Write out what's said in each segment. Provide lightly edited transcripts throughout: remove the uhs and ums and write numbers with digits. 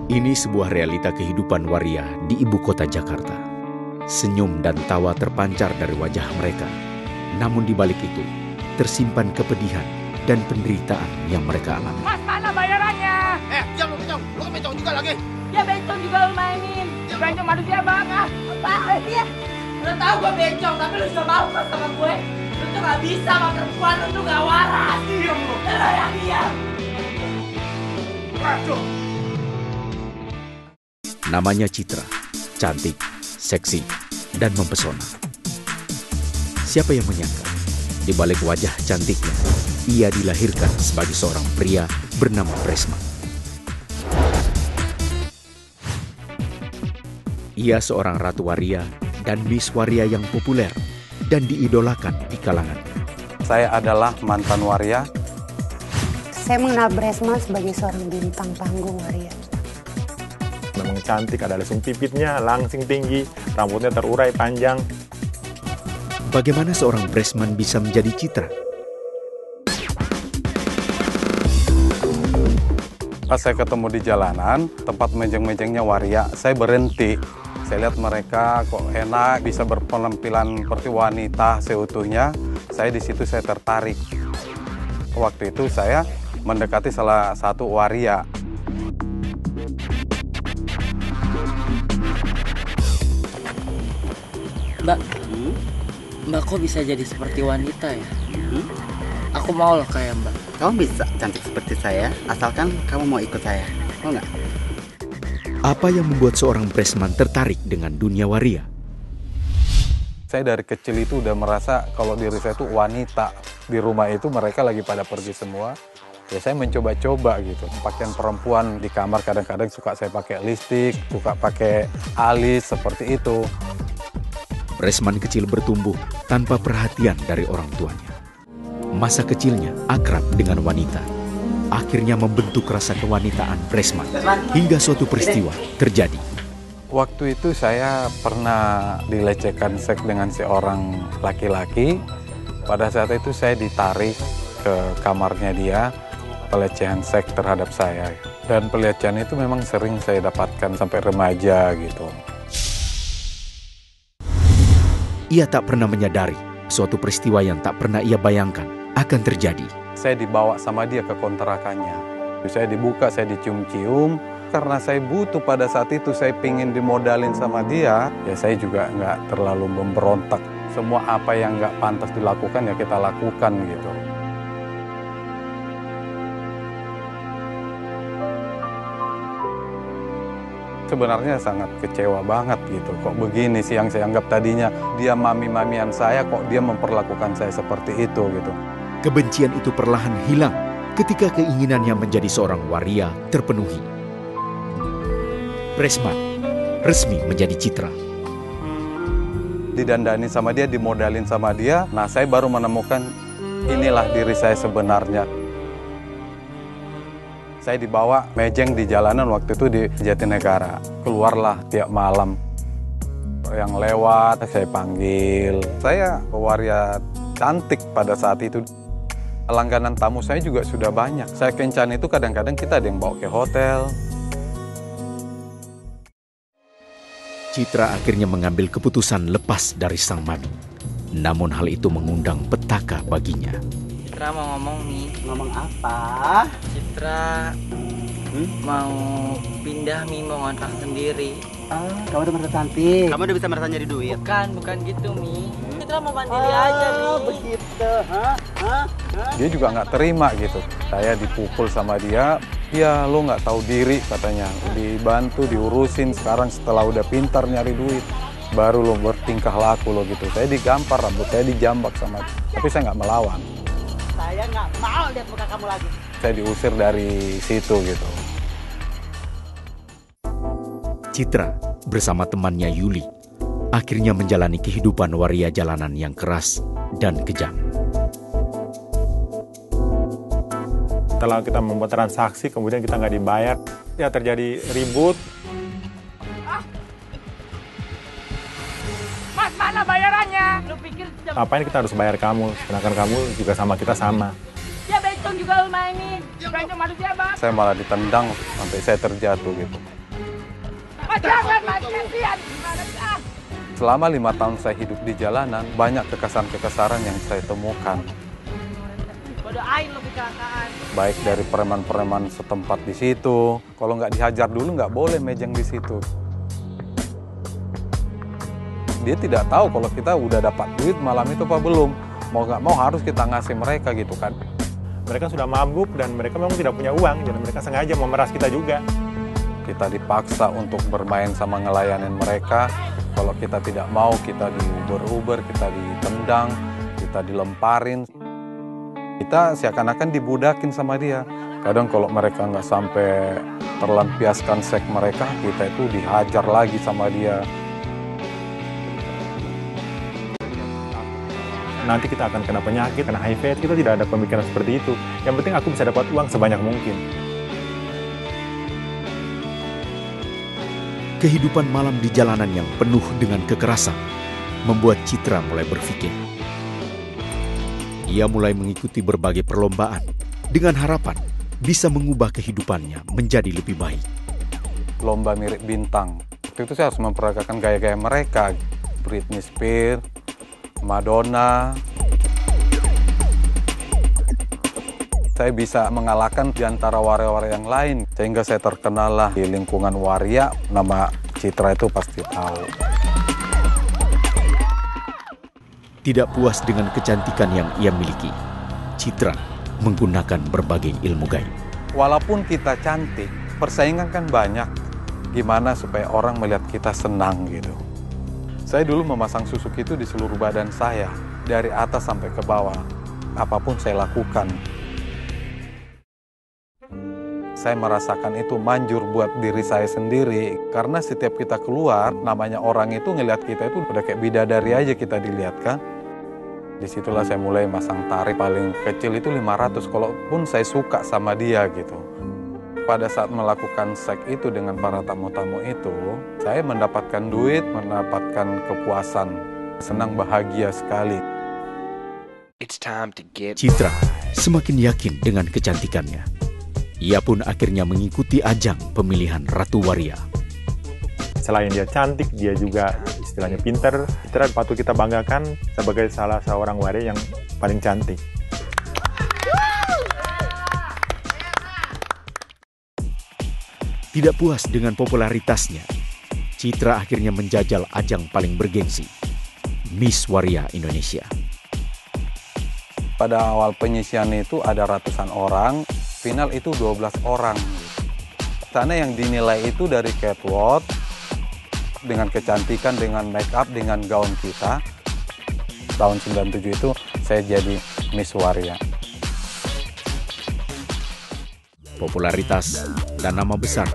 Ini sebuah realita kehidupan waria di ibu kota Jakarta. Senyum dan tawa terpancar dari wajah mereka. Namun di balik itu, tersimpan kepedihan dan penderitaan yang mereka alami. Mas, mana bayarannya? Diam lu bencong. Lu kan bencong juga lagi. Ya bencong juga lu mainin. Bencong manusia banget. Apaan dia? Udah tahu gue bencong, tapi lu juga mau kan sama gue? Lu tuh gak bisa sama perempuan, lu tuh gak waras. Diam lu. Lu yang diam. Aduh. Namanya Citra, cantik, seksi, dan mempesona. Siapa yang menyangka, di balik wajah cantiknya, ia dilahirkan sebagai seorang pria bernama Bresman. Ia seorang ratu waria dan Miss Waria yang populer dan diidolakan di kalangan. Saya adalah mantan waria. Saya mengenal Bresman sebagai seorang bintang panggung waria. Memang cantik, ada lesung pipitnya, langsing tinggi, rambutnya terurai panjang. Bagaimana seorang Bresman bisa menjadi Citra? Pas saya ketemu di jalanan, tempat mejeng-mejengnya waria, saya berhenti. Saya lihat mereka kok enak, bisa berpenampilan seperti wanita seutuhnya. Saya di situ saya tertarik. Waktu itu saya mendekati salah satu waria. Mbak kok bisa jadi seperti wanita ya? Aku mau loh kayak Mbak. Kamu bisa cantik seperti saya, asalkan kamu mau ikut saya. Mau nggak? Apa yang membuat seorang Bresman tertarik dengan dunia waria? Saya dari kecil itu udah merasa kalau diri saya itu wanita. Di rumah itu mereka lagi pada pergi semua. Ya saya mencoba-coba gitu. Pakaian perempuan di kamar kadang-kadang suka saya pakai lipstik, suka pakai alis seperti itu. Bresman kecil bertumbuh tanpa perhatian dari orang tuanya. Masa kecilnya akrab dengan wanita. Akhirnya membentuk rasa kewanitaan Bresman hingga suatu peristiwa terjadi. Waktu itu saya pernah dilecehkan seks dengan seorang laki-laki. Pada saat itu saya ditarik ke kamarnya dia, pelecehan seks terhadap saya. Dan pelecehan itu memang sering saya dapatkan sampai remaja gitu. Ia tak pernah menyadari suatu peristiwa yang tak pernah ia bayangkan akan terjadi. Saya dibawa sama dia ke kontrakannya. Saya dibuka, saya dicium-cium. Karena saya butuh pada saat itu, saya pingin dimodalin sama dia. Ya saya juga nggak terlalu memberontak. Semua apa yang nggak pantas dilakukan ya kita lakukan gitu. Sebenarnya sangat kecewa banget gitu. Kok begini sih yang saya anggap tadinya dia mami-mamian saya, kok dia memperlakukan saya seperti itu gitu. Kebencian itu perlahan hilang ketika keinginannya menjadi seorang waria terpenuhi. Bresman resmi menjadi Citra. Didandani sama dia, dimodalin sama dia. Nah saya baru menemukan inilah diri saya sebenarnya. Saya dibawa mejeng di jalanan waktu itu di Jatinegara. Keluarlah tiap malam. Yang lewat saya panggil. Saya waria cantik pada saat itu. Langganan tamu saya juga sudah banyak. Saya kencan itu kadang-kadang kita ada yang bawa ke hotel. Citra akhirnya mengambil keputusan lepas dari sang mami. Namun hal itu mengundang petaka baginya. Citra mau ngomong nih. Ngomong apa? Citra mau pindah Mi, mau ngontrak sendiri. Kamu udah merasa cantik. Kamu udah bisa merasa nyari duit. Bukan gitu Mi. Citra mau mandiri aja Mi. Begitu, Dia juga nggak terima gitu. Saya dipukul sama dia. Ya lo nggak tahu diri katanya. Dibantu, diurusin. Sekarang setelah udah pintar nyari duit, baru lo bertingkah laku lo gitu. Saya digampar, rambut saya dijambak sama dia. Tapi saya nggak melawan. Saya nggak mau lihat muka kamu lagi. Saya diusir dari situ gitu. Citra bersama temannya Yuli akhirnya menjalani kehidupan waria jalanan yang keras dan kejam. Setelah kita membuat transaksi, kemudian kita nggak dibayar, ya terjadi ribut. Mas, mana bayarannya? Lu pikir Ngapain kita harus bayar kamu, sedangkan kamu juga sama kita sama. ya bencong juga lu mainin. Bencong manusia banget. Saya malah ditendang sampai saya terjatuh gitu. Jangan Mas, kasihan. Gimana sih? Ah. Selama 5 tahun saya hidup di jalanan, banyak kekesaran-kekesaran yang saya temukan. Bodoh ain lo kecelakaan. Baik dari preman-preman setempat di situ. Kalau nggak dihajar dulu, nggak boleh mejeng di situ. Dia tidak tahu kalau kita udah dapat duit malam itu apa belum. Mau nggak mau harus kita ngasih mereka gitu kan. Mereka sudah mabuk dan mereka memang tidak punya uang, jadi mereka sengaja memeras kita juga. Kita dipaksa untuk bermain sama ngelayanin mereka. Kalau kita tidak mau, kita diuber-uber, kita ditendang, kita dilemparin. Kita seakan-akan dibudakin sama dia. Kadang kalau mereka nggak sampai terlampiaskan seks mereka, kita itu dihajar lagi sama dia. Nanti kita akan kena penyakit, kena HIV, kita tidak ada pemikiran seperti itu. Yang penting aku bisa dapat uang sebanyak mungkin. Kehidupan malam di jalanan yang penuh dengan kekerasan membuat Citra mulai berpikir. Ia mulai mengikuti berbagai perlombaan dengan harapan bisa mengubah kehidupannya menjadi lebih baik. Lomba mirip bintang. Waktu itu saya harus memperagakan gaya-gaya mereka. Britney Spears, Madonna. Saya bisa mengalahkan di antara waria-waria yang lain. Sehingga saya terkenal lah di lingkungan waria, nama Citra itu pasti tahu. Tidak puas dengan kecantikan yang ia miliki, Citra menggunakan berbagai ilmu gaib. Walaupun kita cantik, persaingan kan banyak. Gimana supaya orang melihat kita senang gitu. Saya dulu memasang susuk itu di seluruh badan saya, dari atas sampai ke bawah. Apapun saya lakukan. Saya merasakan itu manjur buat diri saya sendiri. Karena setiap kita keluar, namanya orang itu ngelihat kita itu udah kayak bidadari aja kita dilihat kan. Disitulah saya mulai masang tarif paling kecil itu 500, kalaupun saya suka sama dia gitu. Pada saat melakukan seks itu dengan para tamu-tamu itu, saya mendapatkan duit, mendapatkan kepuasan, senang bahagia sekali. Citra semakin yakin dengan kecantikannya. Ia pun akhirnya mengikuti ajang pemilihan Ratu Waria. Selain dia cantik, dia juga istilahnya pintar. Citra patut kita banggakan sebagai salah seorang waria yang paling cantik. Tidak puas dengan popularitasnya, Citra akhirnya menjajal ajang paling bergengsi, Miss Waria Indonesia. Pada awal penyisian itu ada ratusan orang, final itu 12 orang. Sana yang dinilai itu dari catwalk, dengan kecantikan, dengan make up, dengan gaun kita. Tahun 97 itu saya jadi Miss Waria. Popularitas dan nama besar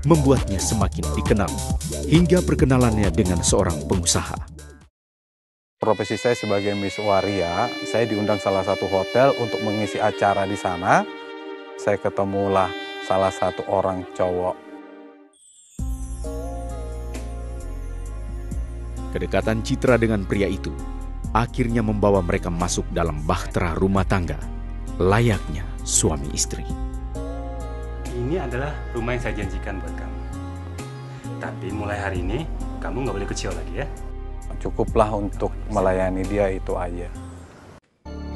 membuatnya semakin dikenal, hingga perkenalannya dengan seorang pengusaha. Profesi saya sebagai Miss Waria, saya diundang salah satu hotel untuk mengisi acara di sana. Saya ketemulah salah satu orang cowok. Kedekatan Citra dengan pria itu akhirnya membawa mereka masuk dalam bahtera rumah tangga, layaknya suami istri. Ini adalah rumah yang saya janjikan buat kamu. Tapi mulai hari ini, kamu nggak boleh kecil lagi ya. Cukuplah untuk melayani dia itu aja.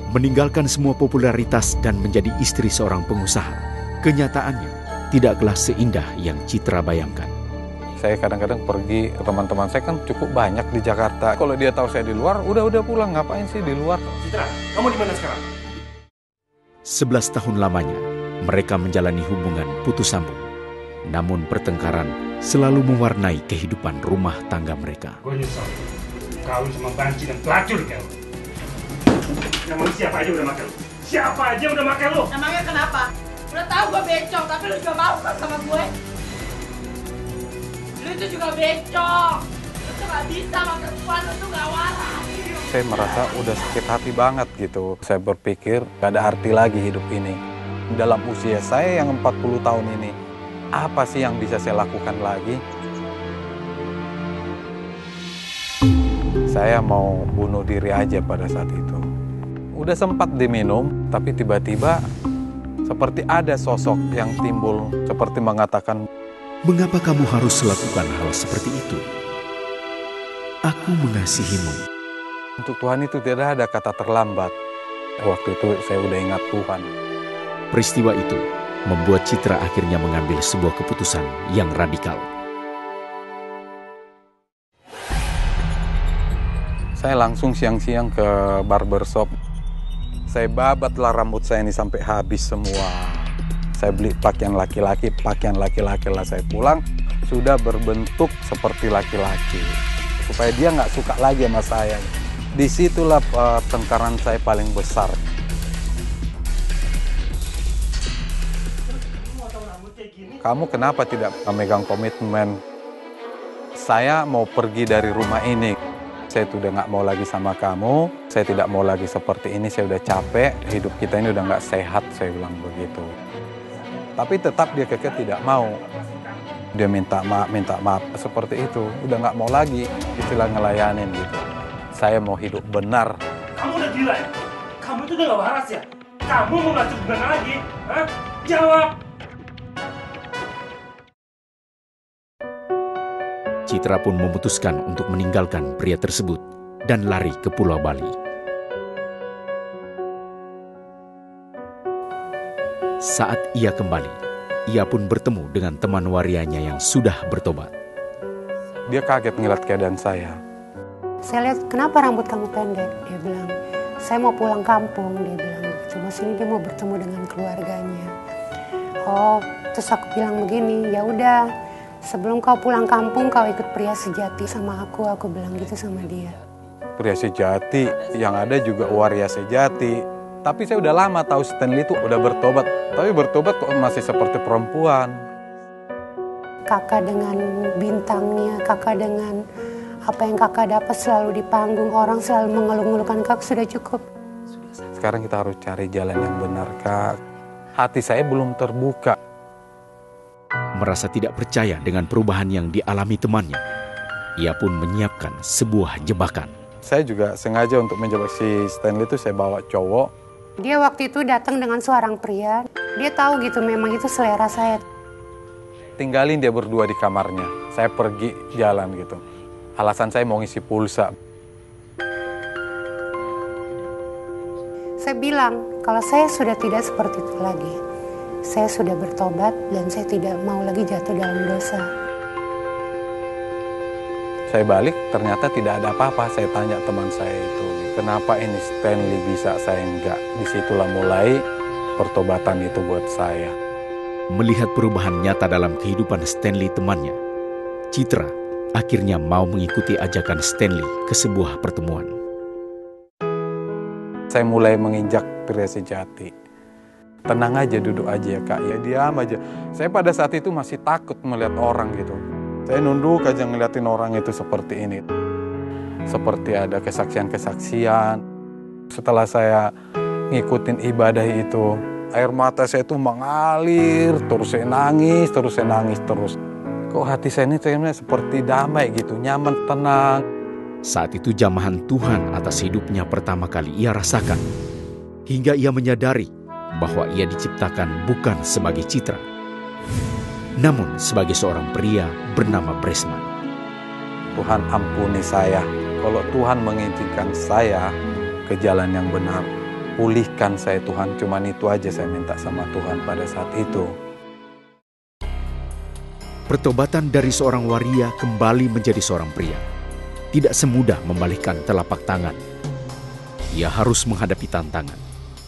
Meninggalkan semua popularitas dan menjadi istri seorang pengusaha, kenyataannya tidaklah seindah yang Citra bayangkan. Saya kadang-kadang pergi ke teman-teman saya kan cukup banyak di Jakarta. Kalau dia tahu saya di luar, udah pulang. Ngapain sih di luar? Citra, kamu di mana sekarang? 11 tahun lamanya, mereka menjalani hubungan putus sambung. Namun pertengkaran selalu mewarnai kehidupan rumah tangga mereka. Gue nyesel. Kawin sama banci dan pelacur kau. Emang siapa aja udah makan lu? Siapa aja udah makan lu? Emangnya kenapa? Udah tahu gue bencong, tapi lu juga mau kan sama gue? Lu itu juga bencong. Lu tuh gak bisa sama perempuan, lu tuh gak waras. Saya merasa udah sakit hati banget gitu. Saya berpikir gak ada arti lagi hidup ini. Dalam usia saya yang 40 tahun ini, apa sih yang bisa saya lakukan lagi? Saya mau bunuh diri aja pada saat itu. Udah sempat diminum, tapi tiba-tiba seperti ada sosok yang timbul, seperti mengatakan, Mengapa kamu harus lakukan hal seperti itu? Aku mengasihimu. Untuk Tuhan itu tidak ada kata terlambat. Waktu itu saya udah ingat Tuhan. Peristiwa itu membuat Citra akhirnya mengambil sebuah keputusan yang radikal. Saya langsung siang-siang ke barbershop. Saya babatlah rambut saya ini sampai habis semua. Saya beli pakaian laki-laki lah. Saya pulang sudah berbentuk seperti laki-laki. Supaya dia nggak suka lagi sama saya. Disitulah pertengkaran saya paling besar. Kamu kenapa tidak memegang komitmen? Saya mau pergi dari rumah ini. Saya sudah nggak mau lagi sama kamu. Saya tidak mau lagi seperti ini. Saya udah capek. Hidup kita ini udah nggak sehat. Saya bilang begitu. Tapi tetap dia kekeh tidak mau. Dia minta maaf seperti itu. Udah nggak mau lagi istilah ngelayanin gitu. Saya mau hidup benar. Kamu udah gila ya? Kamu itu udah gak waras ya? Kamu mau masuk gimana lagi? Hah? Jawab! Citra pun memutuskan untuk meninggalkan pria tersebut dan lari ke Pulau Bali. Saat ia kembali, ia pun bertemu dengan teman warianya yang sudah bertobat. Dia kaget ngeliat keadaan saya. Saya lihat, kenapa rambut kamu pendek? Dia bilang, saya mau pulang kampung. Dia bilang, cuma sini dia mau bertemu dengan keluarganya. Oh, terus aku bilang begini, ya udah, sebelum kau pulang kampung, kau ikut pria sejati sama aku bilang gitu sama dia. Pria sejati, yang ada juga waria sejati. Tapi saya udah lama tahu Stanley itu udah bertobat. Tapi bertobat kok masih seperti perempuan. Kakak dengan bintangnya, kakak dengan apa yang kakak dapat selalu di panggung, orang selalu mengeluh-ngeluhkan kakak, sudah cukup. Sekarang kita harus cari jalan yang benar, Kak. Hati saya belum terbuka. Merasa tidak percaya dengan perubahan yang dialami temannya, ia pun menyiapkan sebuah jebakan. Saya juga sengaja untuk menjebak si Stanley itu, saya bawa cowok. Dia waktu itu datang dengan seorang pria. Dia tahu gitu, memang itu selera saya. Tinggalin dia berdua di kamarnya. Saya pergi jalan gitu. Alasan saya mau ngisi pulsa. Saya bilang, kalau saya sudah tidak seperti itu lagi. Saya sudah bertobat dan saya tidak mau lagi jatuh dalam dosa. Saya balik, ternyata tidak ada apa-apa. Saya tanya teman saya itu, kenapa ini Stanley bisa, saya enggak. Disitulah mulai pertobatan itu buat saya. Melihat perubahan nyata dalam kehidupan Stanley temannya, Citra akhirnya mau mengikuti ajakan Stanley ke sebuah pertemuan. Saya mulai menginjak pria sejati. Tenang aja, duduk aja ya Kak, ya diam aja. Saya pada saat itu masih takut melihat orang gitu. Saya nunduk aja ngeliatin orang itu seperti ini. Seperti ada kesaksian-kesaksian. Setelah saya ngikutin ibadah itu, air mata saya itu mengalir, terus saya nangis terus. Kok hati saya ini seperti damai gitu, nyaman, tenang. Saat itu jamahan Tuhan atas hidupnya pertama kali ia rasakan. Hingga ia menyadari bahwa ia diciptakan bukan sebagai Citra, namun sebagai seorang pria bernama Bresman. Tuhan ampuni saya. Kalau Tuhan mengizinkan saya ke jalan yang benar, pulihkan saya Tuhan. Cuman itu aja saya minta sama Tuhan pada saat itu. Pertobatan dari seorang waria kembali menjadi seorang pria tidak semudah membalikkan telapak tangan. Ia harus menghadapi tantangan.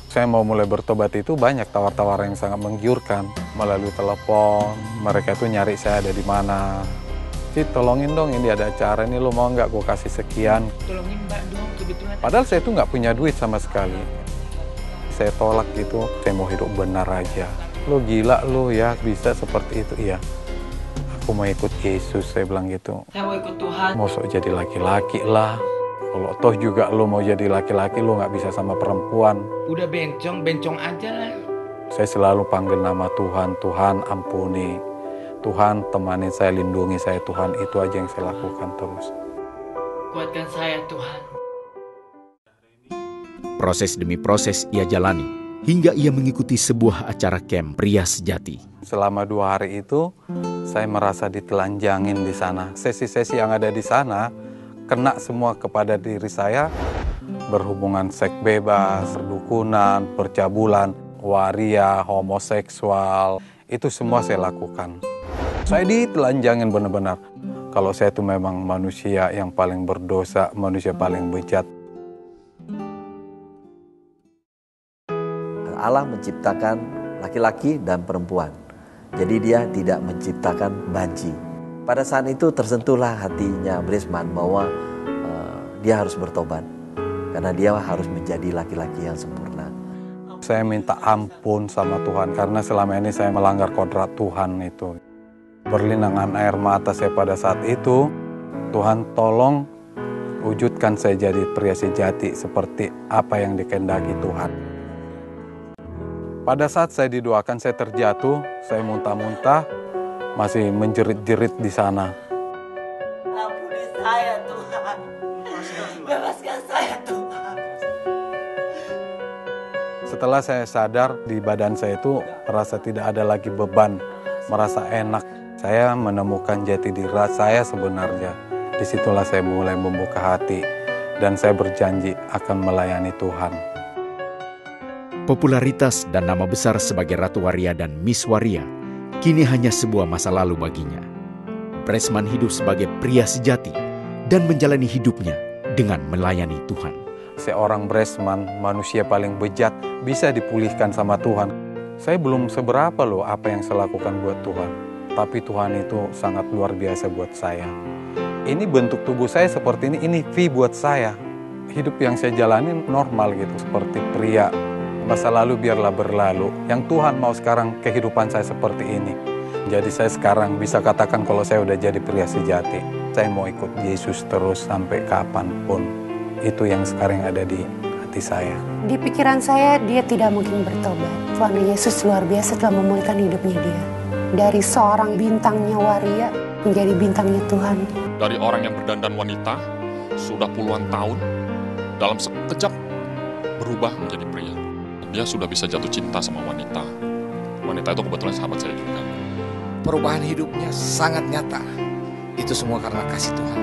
Saya mau mulai bertobat itu banyak tawar-tawaran yang sangat menggiurkan. Melalui telepon, mereka tuh nyari saya ada di mana. Cid, tolongin dong, ini ada acara, ini lo mau nggak gue kasih sekian. Tolongin Mbak dong, kebetulan. Padahal saya tuh nggak punya duit sama sekali. Saya tolak gitu, saya mau hidup benar aja. Lo gila lo ya, bisa seperti itu, iya. Aku mau ikut Yesus, saya bilang gitu. Saya mau ikut Tuhan. Mau sok jadi laki-laki lah. Kalau toh juga lo mau jadi laki-laki, lo nggak bisa sama perempuan. Udah bencong aja lah. Saya selalu panggil nama Tuhan, Tuhan ampuni. Tuhan temani saya, lindungi saya Tuhan. Itu aja yang saya lakukan terus. Kuatkan saya Tuhan. Proses demi proses ia jalani, hingga ia mengikuti sebuah acara camp pria sejati. Selama 2 hari itu, Saya merasa ditelanjangin di sana. Sesi-sesi yang ada di sana kena semua kepada diri saya. Berhubungan seks bebas, perdukunan, percabulan, waria, homoseksual. Itu semua saya lakukan. Saya ditelanjangin benar-benar. Kalau saya itu memang manusia yang paling berdosa, manusia paling bejat. Allah menciptakan laki-laki dan perempuan. Jadi dia tidak menciptakan banci. Pada saat itu tersentuhlah hatinya Bresman bahwa dia harus bertobat. Karena dia harus menjadi laki-laki yang sempurna. Saya minta ampun sama Tuhan karena selama ini saya melanggar kodrat Tuhan itu. Berlinangan air mata saya pada saat itu, Tuhan tolong wujudkan saya jadi pria sejati seperti apa yang dikehendaki Tuhan. Pada saat saya didoakan, saya terjatuh, saya muntah-muntah, masih menjerit-jerit di sana. Ampuni saya Tuhan, bebaskan saya Tuhan. Setelah saya sadar, di badan saya itu merasa tidak ada lagi beban, merasa enak. Saya menemukan jati diri saya sebenarnya. Disitulah saya mulai membuka hati dan saya berjanji akan melayani Tuhan. Popularitas dan nama besar sebagai Ratu Waria dan Miss Waria kini hanya sebuah masa lalu baginya. Bresman hidup sebagai pria sejati dan menjalani hidupnya dengan melayani Tuhan. Seorang Bresman, manusia paling bejat, bisa dipulihkan sama Tuhan. Saya belum seberapa loh apa yang saya lakukan buat Tuhan. Tapi Tuhan itu sangat luar biasa buat saya. Ini bentuk tubuh saya seperti ini fee buat saya. Hidup yang saya jalani normal gitu, seperti pria. Masa lalu biarlah berlalu. Yang Tuhan mau sekarang kehidupan saya seperti ini. Jadi saya sekarang bisa katakan kalau saya udah jadi pria sejati. Saya mau ikut Yesus terus sampai kapanpun. Itu yang sekarang ada di hati saya. Di pikiran saya, dia tidak mungkin bertobat. Tuhan Yesus luar biasa telah memulihkan hidupnya dia. Dari seorang bintangnya waria menjadi bintangnya Tuhan. Dari orang yang berdandan wanita, sudah puluhan tahun, dalam sekejap berubah menjadi pria. Dia sudah bisa jatuh cinta sama wanita. Wanita itu kebetulan sahabat saya juga. Perubahan hidupnya sangat nyata. Itu semua karena kasih Tuhan.